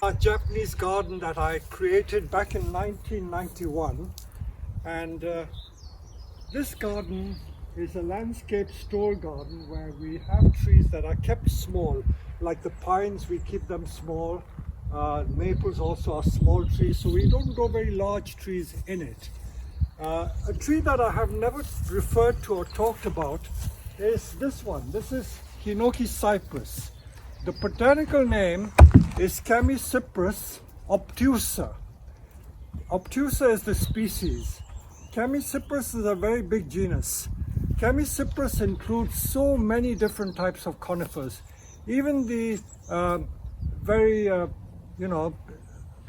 A Japanese garden that I created back in 1991, and this garden is a landscape store garden where we have trees that are kept small, like the pines. We keep them small. Maples also are small trees, so we don't grow very large trees in it. A tree that I have never referred to or talked about is this one. This is Hinoki Cypress. The botanical name is Cypress obtusa. Obtusa is the species. Cypress is a very big genus. Cypress includes so many different types of conifers. Even the very,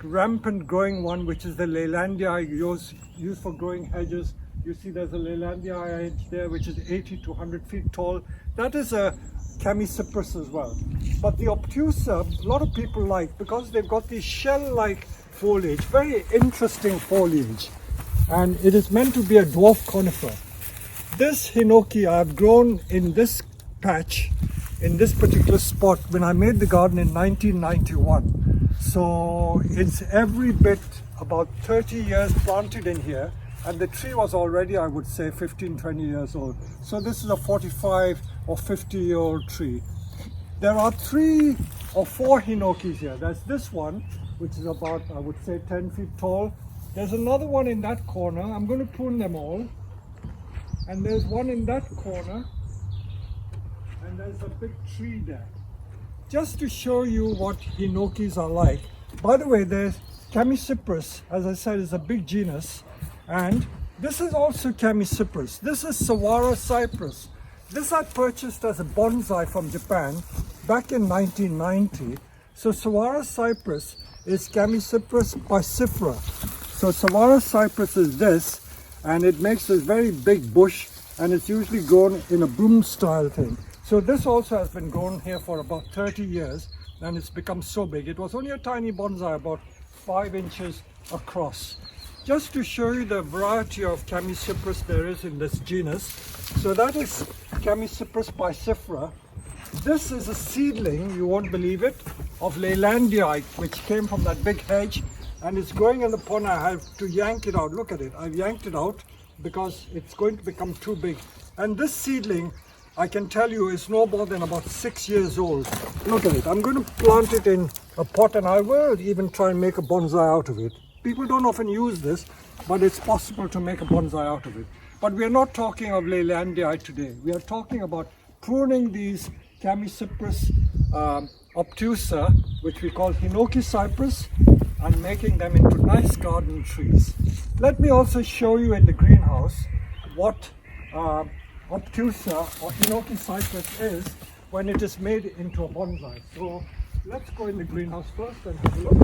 rampant growing one, which is the Leylandii used for growing hedges. You see there's a Leylandii hedge there, which is 80 to 100 feet tall. That is a Cypress as well. But the obtusa, a lot of people like because they've got these shell-like foliage, very interesting foliage. And it is meant to be a dwarf conifer. This Hinoki I've grown in this patch, in this particular spot, when I made the garden in 1991. So it's every bit about 30 years planted in here, and the tree was already, I would say, 15, 20 years old. So this is a 45 or 50-year-old tree. There are 3 or 4 Hinokis here. There's this one, which is about, I would say, 10 feet tall. There's another one in that corner. I'm going to prune them all. And there's one in that corner. And there's a big tree there. Just to show you what Hinokis are like. By the way, there's Cypress, as I said, is a big genus. And this is also Cypress. This is Sawara Cypress. This I purchased as a bonsai from Japan back in 1990. So Sawara Cypress is Cypress bicifera. So Sawara Cypress is this, and it makes this very big bush, and it's usually grown in a broom style thing. So this also has been grown here for about 30 years, and it's become so big. It was only a tiny bonsai, about 5 inches across. Just to show you the variety of Cypress there is in this genus. So that is Cypress bicifera. This is a seedling, you won't believe it, of Leylandii, which came from that big hedge, and it's growing in the pond. I have to yank it out. Look at it. I've yanked it out because it's going to become too big. And this seedling, I can tell you, is no more than about 6 years old. Look at it. I'm going to plant it in a pot, and I will even try and make a bonsai out of it. People don't often use this, but it's possible to make a bonsai out of it. But we are not talking of Leylandii today. We are talking about pruning these Cypress obtusa, which we call Hinoki Cypress, and making them into nice garden trees. Let me also show you in the greenhouse what obtusa or Hinoki Cypress is when it is made into a bonsai. So let's go in the greenhouse first and have a look.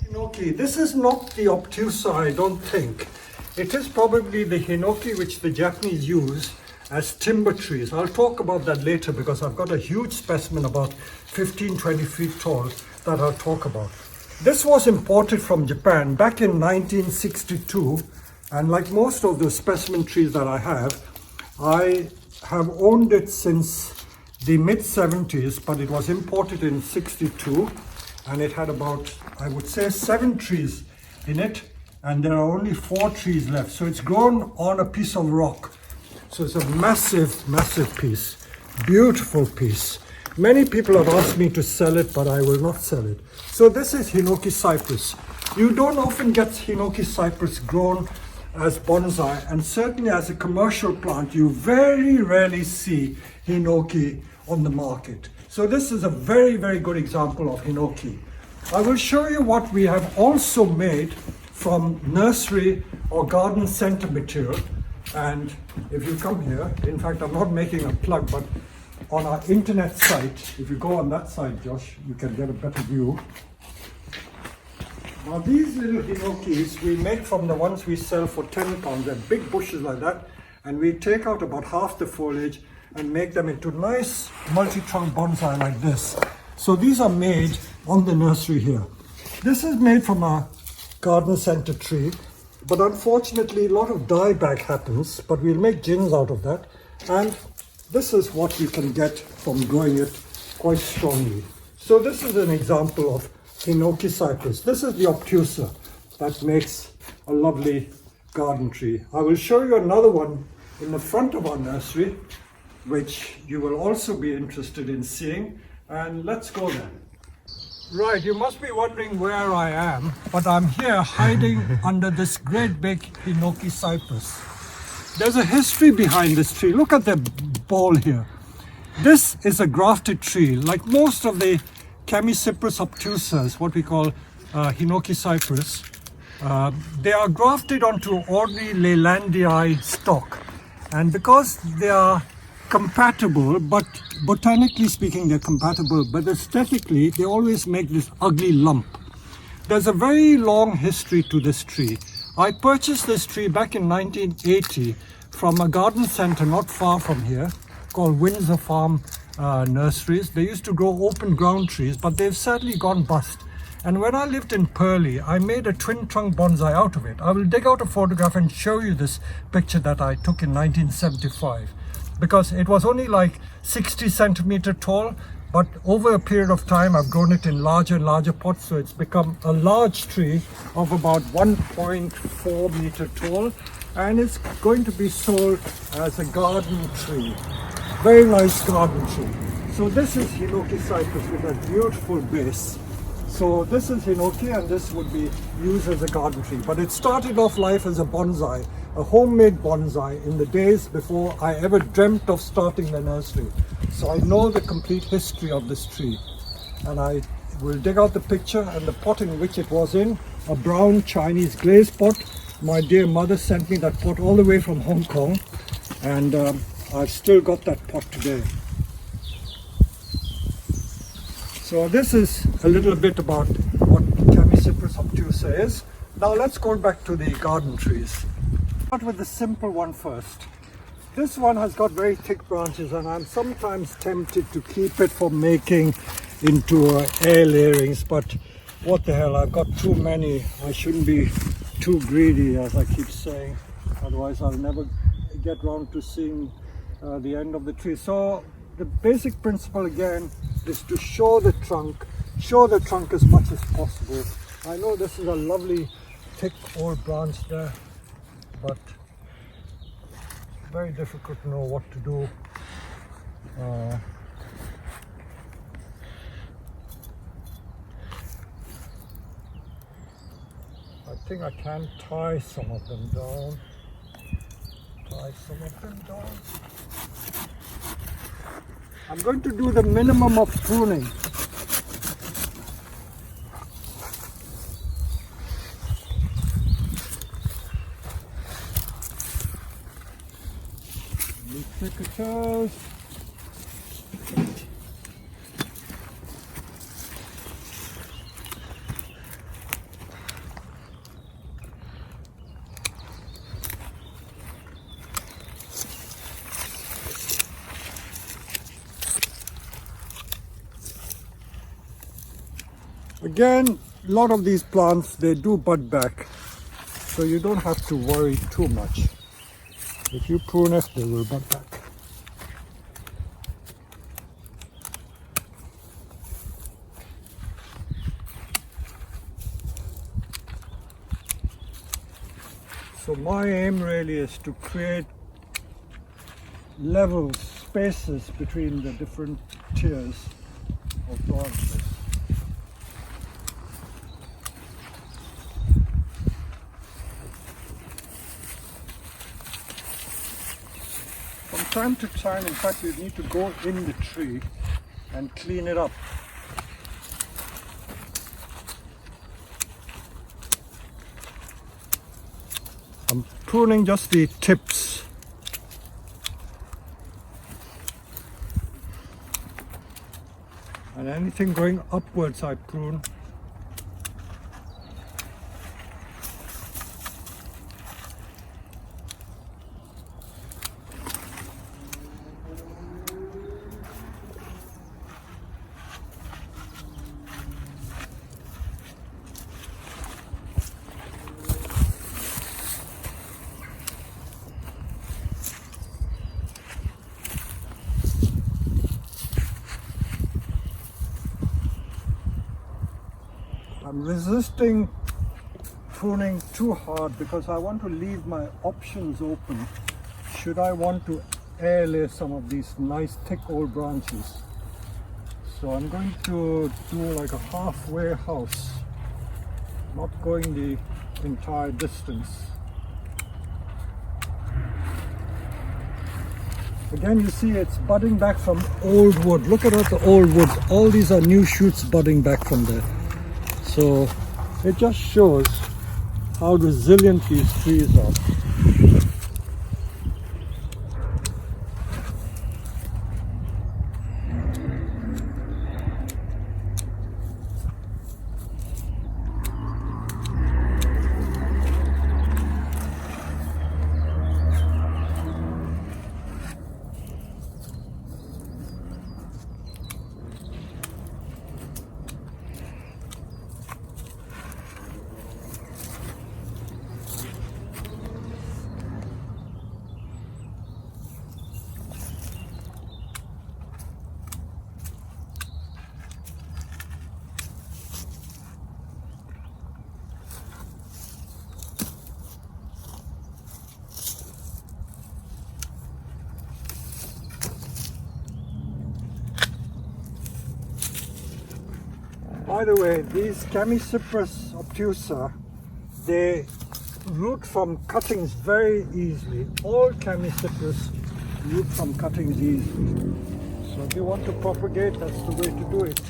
Hinoki. This is not the obtusa, I don't think. It is probably the Hinoki which the Japanese use as timber trees. I'll talk about that later because I've got a huge specimen about 15-20 feet tall that I'll talk about. This was imported from Japan back in 1962, and like most of the specimen trees that I have owned it since the mid-70s, but it was imported in 62, and it had about, I would say, 7 trees in it, and there are only 4 trees left. So it's grown on a piece of rock. So it's a massive, massive piece, beautiful piece. Many people have asked me to sell it, but I will not sell it. So this is Hinoki Cypress. You don't often get Hinoki Cypress grown as bonsai, and certainly as a commercial plant, you very rarely see Hinoki on the market. So this is a very, very good example of Hinoki. I will show you what we have also made from nursery or garden center material. And if you come here, in fact, I'm not making a plug, but on our internet site, if you go on that side, Josh, you can get a better view. Now these little Hinokis we make from the ones we sell for £10. They're big bushes like that, and we take out about half the foliage and make them into nice multi-trunk bonsai like this. So these are made on the nursery here. This is made from a garden center tree. but unfortunately a lot of dieback happens, but we'll make gins out of that. And this is what you can get from growing it quite strongly. So this is an example of Hinoki Cypress. This is the obtusa that makes a lovely garden tree. I will show you another one in the front of our nursery, which you will also be interested in seeing, and let's go there. Right, you must be wondering where I am, but I'm here hiding under this great big Hinoki Cypress. There's a history behind this tree. Look at the ball here. This is a grafted tree. Like most of the Cypress obtusas, what we call Hinoki Cypress, they are grafted onto ordinary Leylandii stock. And because they are compatible, but botanically speaking they're compatible, but aesthetically they always make this ugly lump. There's a very long history to this tree. I purchased this tree back in 1980 from a garden center not far from here called Windsor Farm Nurseries. They used to grow open ground trees, but they've sadly gone bust. And when I lived in Purley, I made a twin trunk bonsai out of it. I will dig out a photograph and show you this picture that I took in 1975, because it was only like 60 centimeter tall, but over a period of time I've grown it in larger and larger pots, so it's become a large tree of about 1.4 meter tall, and it's going to be sold as a garden tree. Very nice garden tree. So this is Hinoki Cypress with a beautiful base. So this is Hinoki, and this would be used as a garden tree. But it started off life as a bonsai, a homemade bonsai, in the days before I ever dreamt of starting the nursery. So I know the complete history of this tree. And I will dig out the picture and the pot in which it was in, a brown Chinese glaze pot. My dear mother sent me that pot all the way from Hong Kong, and I've still got that pot today. So this is a little bit about what Cypress obtusa is. Now let's go back to the garden trees. Start with the simple one first. This one has got very thick branches, and I'm sometimes tempted to keep it from making into air layerings, but what the hell, I've got too many. I shouldn't be too greedy, as I keep saying, otherwise I'll never get round to seeing the end of the tree. So the basic principle again is to show the trunk as much as possible. I know this is a lovely thick old branch there, but very difficult to know what to do. I think I can tie some of them down. I'm going to do the minimum of pruning. Secateurs. Again, a lot of these plants, they do bud back, so you don't have to worry too much. If you prune it, they will bud back. So my aim really is to create level spaces between the different tiers of branches. From time to time, in fact, you need to go in the tree and clean it up. I'm pruning just the tips. And anything going upwards I prune. I'm resisting pruning too hard because I want to leave my options open should I want to airlay some of these nice thick old branches. So I'm going to do like a halfway house, not going the entire distance. Again, you see it's budding back from old wood. Look at all the old woods. All these are new shoots budding back from there. So it just shows how resilient these trees are. By the way, these Hinoki Cypress obtusa, they root from cuttings very easily. All Hinoki Cypress root from cuttings easily. So if you want to propagate, that's the way to do it.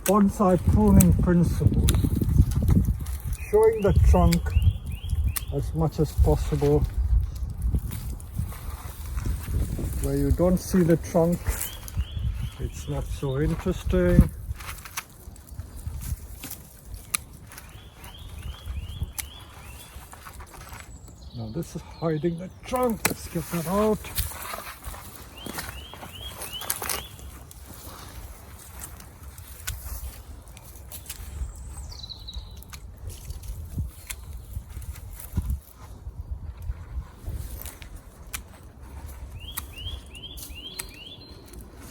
Bonsai pruning principle, showing the trunk as much as possible. Where you don't see the trunk, it's not so interesting. Now this is hiding the trunk, let's get that out.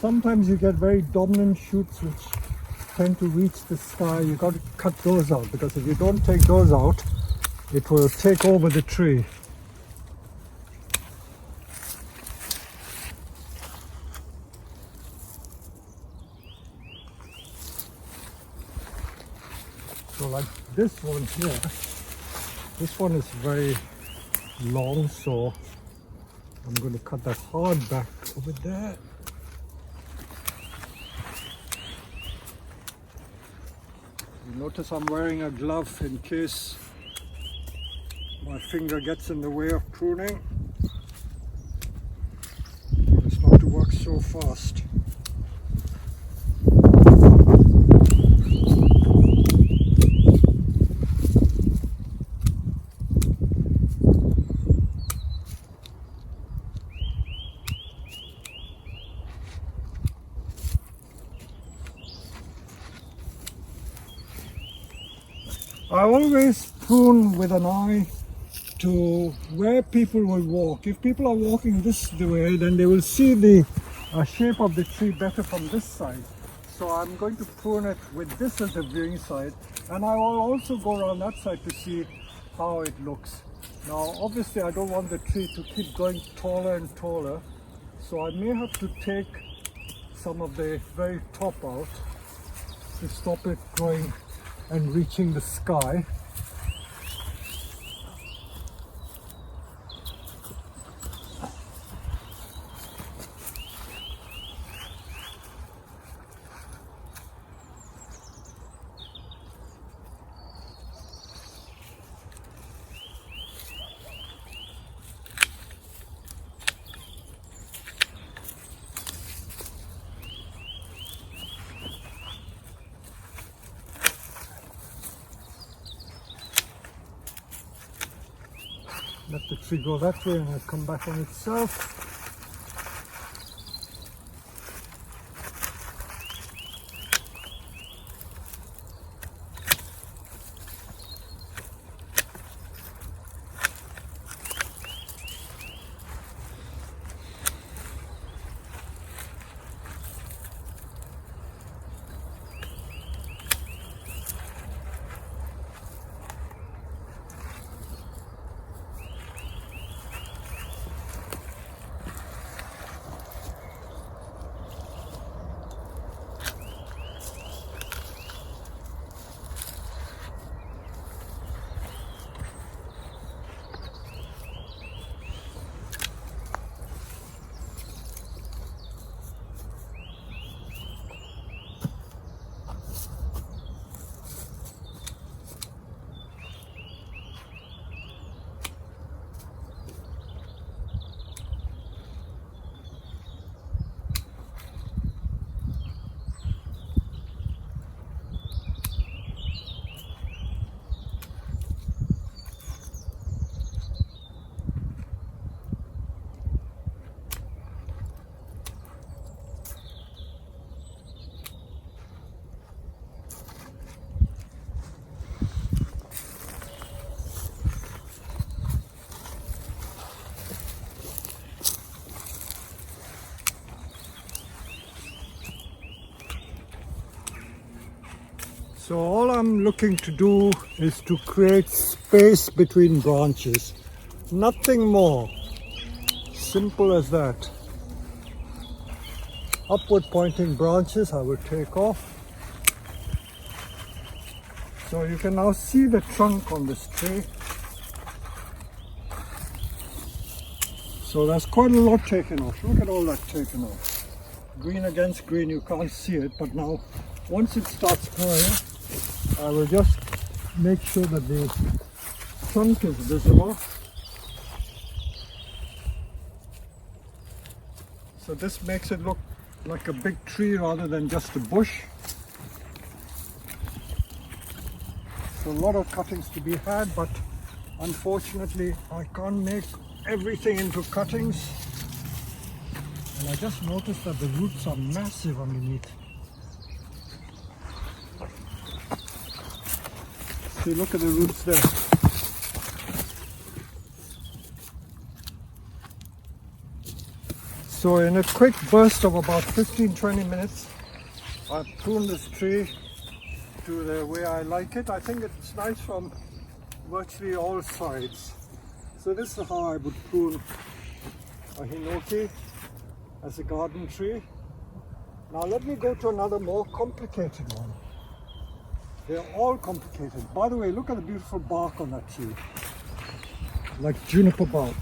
Sometimes you get very dominant shoots which tend to reach the sky. You got to cut those out, because if you don't take those out, it will take over the tree. So like this one here, this one is very long, so I'm going to cut that hard back over there. Notice I'm wearing a glove in case my finger gets in the way of pruning. It's not to work so fast. I always prune with an eye to where people will walk. If people are walking this way, then they will see the shape of the tree better from this side. So I'm going to prune it with this as the viewing side, and I will also go around that side to see how it looks. Now obviously I don't want the tree to keep going taller and taller, so I may have to take some of the very top out to stop it growing and reaching the sky. Let the tree go that way and it'll come back on itself. So all I'm looking to do is to create space between branches. Nothing more. Simple as that. Upward pointing branches I will take off. So you can now see the trunk on this tree. So there's quite a lot taken off. Look at all that taken off. Green against green, you can't see it, but now once it starts growing, I will just make sure that the trunk is visible. So this makes it look like a big tree rather than just a bush. So a lot of cuttings to be had, but unfortunately I can't make everything into cuttings. And I just noticed that the roots are massive underneath. See, look at the roots there. So in a quick burst of about 15-20 minutes, I've pruned this tree to the way I like it. I think it's nice from virtually all sides. So this is how I would prune a Hinoki as a garden tree. Now let me go to another more complicated one. They're all complicated. By the way, look at the beautiful bark on that tree. Like juniper bark.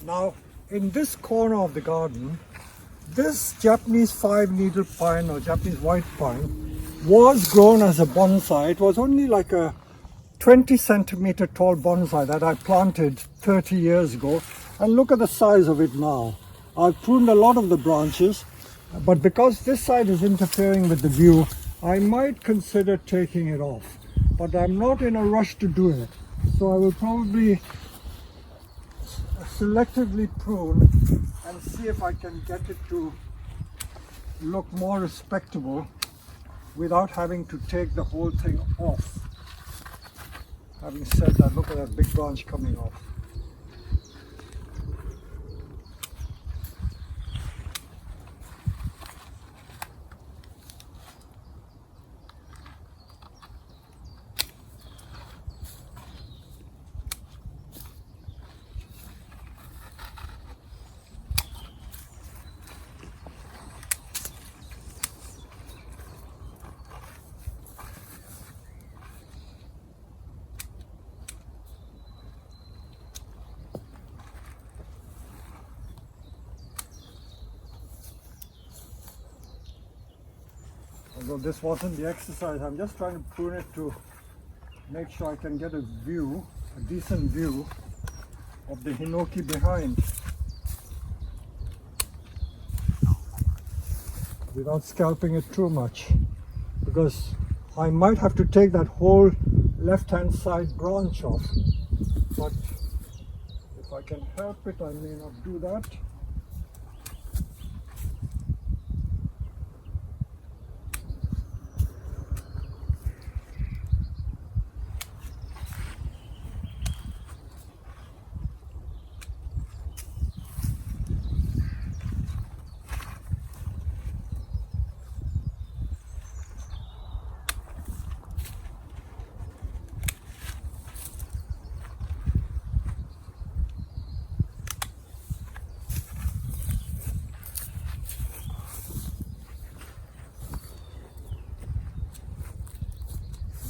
Now, in this corner of the garden, this Japanese 5-needle pine or Japanese white pine was grown as a bonsai. It was only like a 20 centimeter tall bonsai that I planted 30 years ago, and look at the size of it now. I've pruned a lot of the branches, but because this side is interfering with the view, I might consider taking it off, but I'm not in a rush to do it. So I will probably selectively prune and see if I can get it to look more respectable without having to take the whole thing off. Having said that, look at that big branch coming off. Although this wasn't the exercise, I'm just trying to prune it to make sure I can get a view, a decent view of the Hinoki behind without scalping it too much, because I might have to take that whole left-hand side branch off, but if I can help it, I may not do that.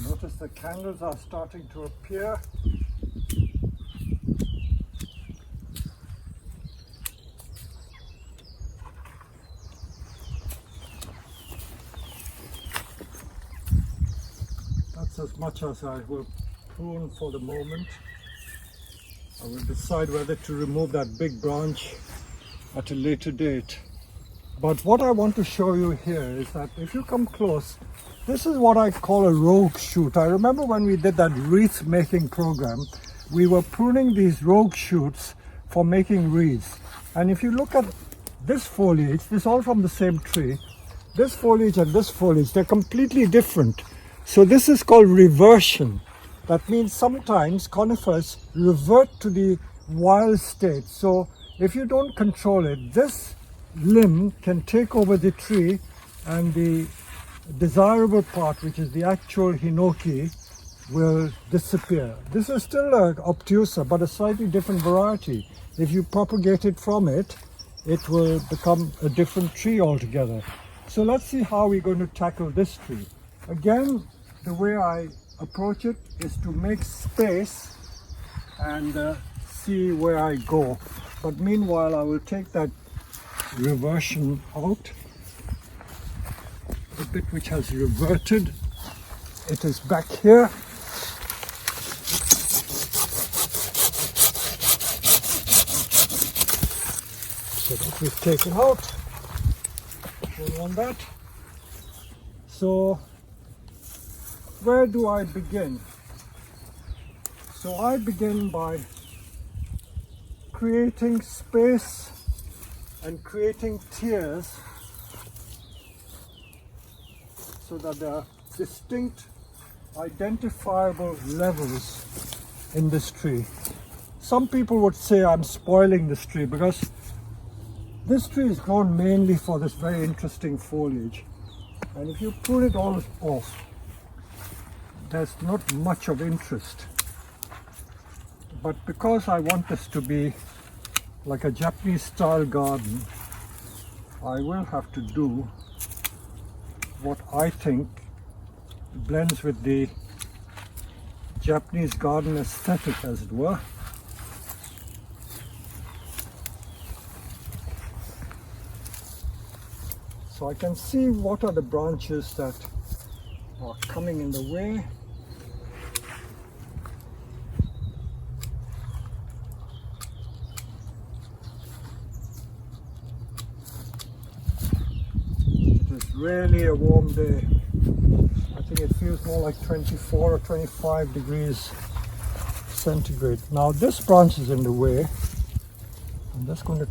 Notice the candles are starting to appear. That's as much as I will prune for the moment. I will decide whether to remove that big branch at a later date. But what I want to show you here is that if you come close, this is what I call a rogue shoot. I remember when we did that wreath making program, we were pruning these rogue shoots for making wreaths. And if you look at this foliage, this is all from the same tree. This foliage and this foliage, they're completely different. So this is called reversion. That means sometimes conifers revert to the wild state. So if you don't control it, this limb can take over the tree, and the desirable part, which is the actual Hinoki, will disappear. This is still an obtusa, but a slightly different variety. If you propagate it from it, it will become a different tree altogether. So let's see how we're going to tackle this tree. Again, the way I approach it is to make space and see where I go. But meanwhile, I will take that reversion out. The bit which has reverted, it is back here. So that we've taken out. Don't want that. So where do I begin? So I begin by creating space and creating tiers so that there are distinct, identifiable levels in this tree. Some people would say I'm spoiling this tree because this tree is grown mainly for this very interesting foliage. And if you prune it all off, there's not much of interest. But because I want this to be like a Japanese style garden, I will have to do what I think blends with the Japanese garden aesthetic, as it were. So I can see what are the branches that are coming in the way. It is really a warm day. I think it feels more like 24 or 25 degrees centigrade. Now this branch is in the way. I'm just going to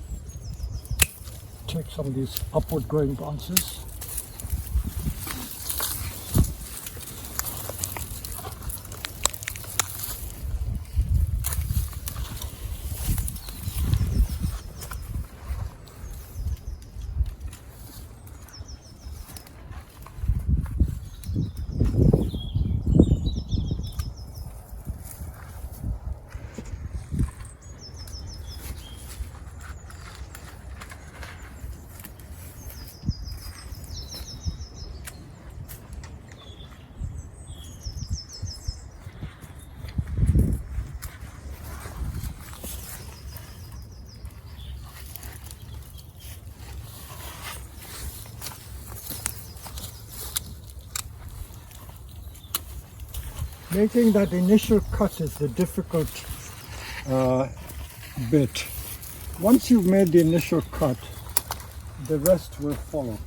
take some of these upward growing branches. Making that initial cut is the difficult bit. Once you've made the initial cut, the rest will follow.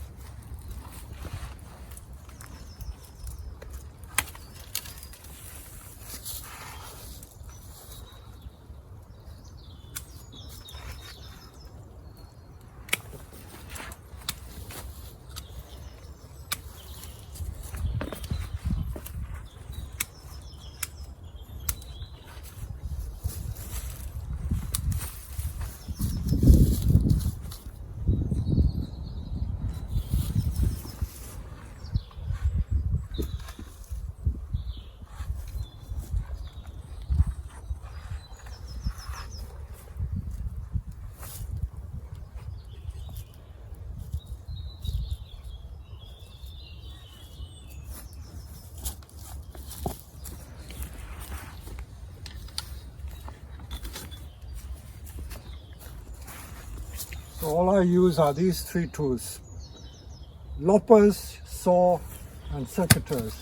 So all I use are these three tools: loppers, saw, and secateurs.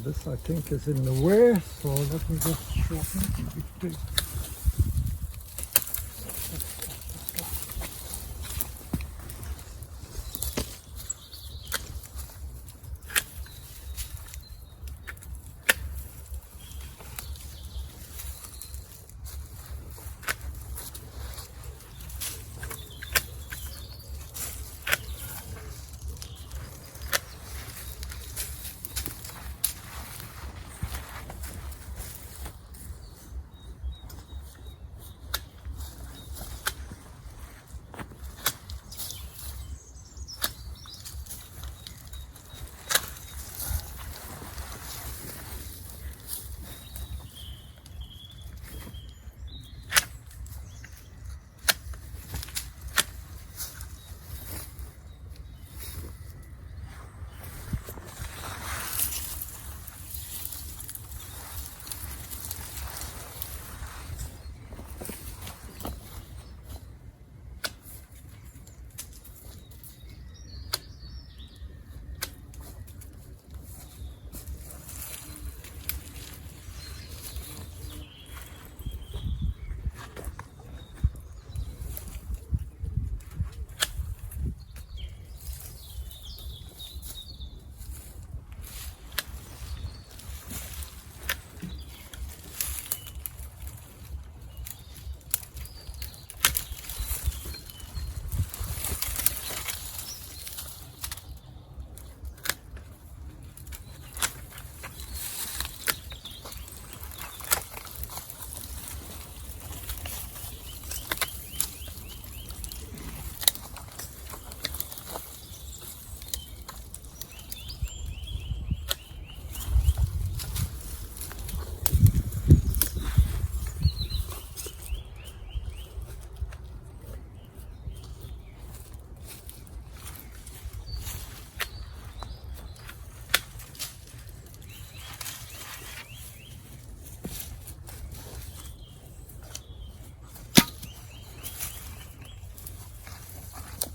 this I think is in the way, so let me just shorten it.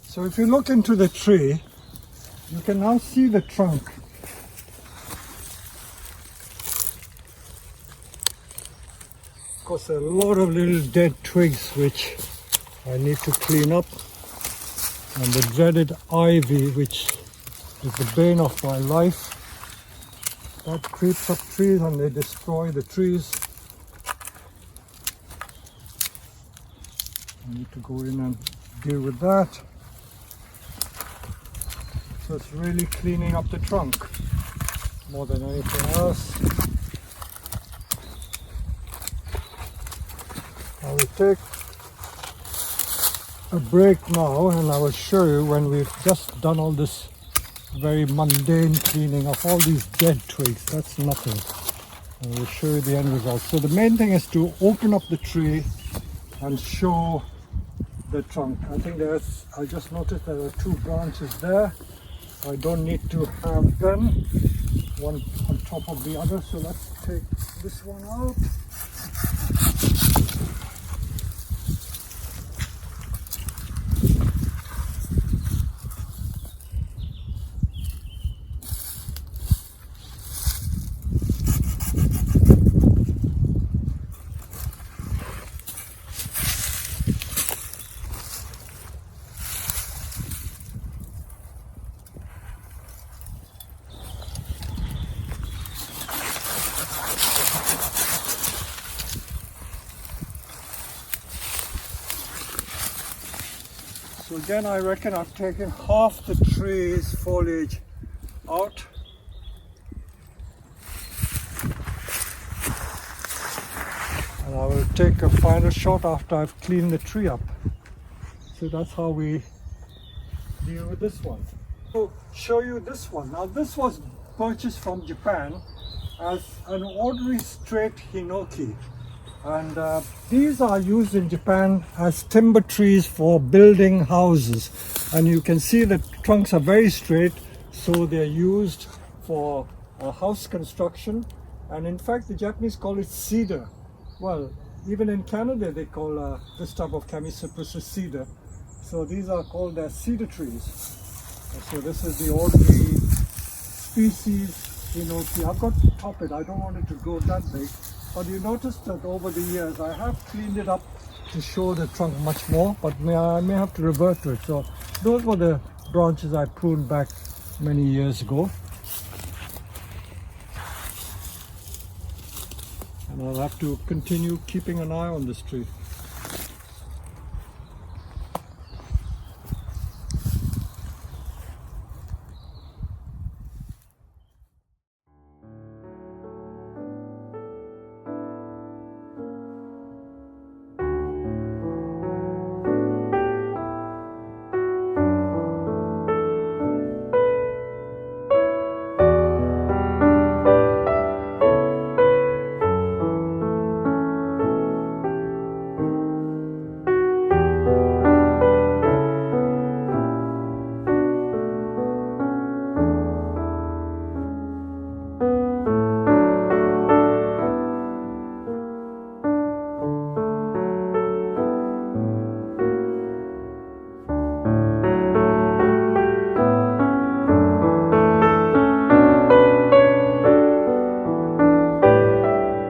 So if you look into the tree, you can now see the trunk. Of course, there are a lot of little dead twigs which I need to clean up, and the dreaded ivy, which is the bane of my life, that creeps up trees and they destroy the trees. I need to go in and deal with that. So it's really cleaning up the trunk more than anything else. I will take a break now and I will show you when we've just done all this very mundane cleaning of all these dead twigs. That's nothing. I will show you the end result. So the main thing is to open up the tree and show the trunk. I think I just noticed there are 2 branches there. I don't need to have them one on top of the other, so let's take this one out. So again, I reckon I've taken half the tree's foliage out. And I will take a final shot after I've cleaned the tree up. So that's how we deal with this one. So show you this one. Now this was purchased from Japan as an ordinary straight Hinoki. And these are used in Japan as timber trees for building houses. And you can see the trunks are very straight, so they're used for house construction. And in fact, the Japanese call it cedar. Well, even in Canada, they call this type of Hinoki Cypress cedar. So these are called cedar trees. So this is the ordinary species Hinoki. I've got to top it. I don't want it to grow that big. But you notice that over the years I have cleaned it up to show the trunk much more, but I may have to revert to it. So those were the branches I pruned back many years ago. And I'll have to continue keeping an eye on this tree.